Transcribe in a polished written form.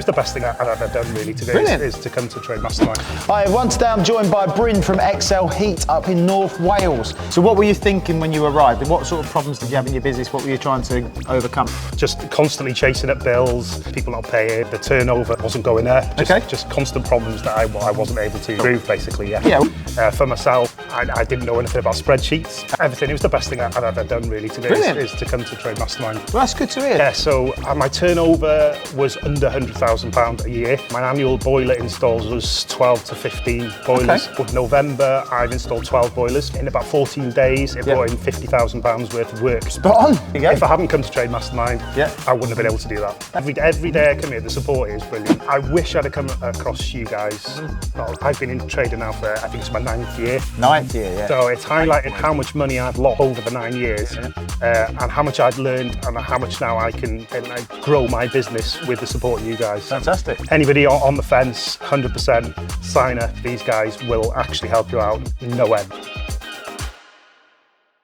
It's the best thing I've ever done, really, to do is to come to Trade Mastermind. Hi everyone, today I'm joined by Bryn from Excel Heat up in North Wales. So what were you thinking when you arrived? What sort of problems did you have in your business? What were you trying to overcome? Just constantly chasing up bills, people not paying, the turnover wasn't going there. Just constant problems that I wasn't able to improve, basically, for myself, I didn't know anything about spreadsheets. Everything, it was the best thing I've ever done, really, to do is to come to Trade Mastermind. Well, that's good to hear. Yeah, so my turnover was under £100,000 a year. My annual boiler installs was 12 to 15 boilers. With November, I've installed 12 boilers. In about 14 days, it brought in £50,000 worth of work. Spot on. If I hadn't come to Trade Mastermind, I wouldn't have been able to do that. Every day I come here, the support is brilliant. I wish I'd have come across you guys. Well, I've been in trading now for, I think it's my 9th year. 9th year, yeah. So it's highlighting how much money I've lost over the 9 years and how much I've learned and how much now I can grow my business with the support of you guys. Fantastic. Anybody on the fence, 100% sign up. These guys will actually help you out, no end.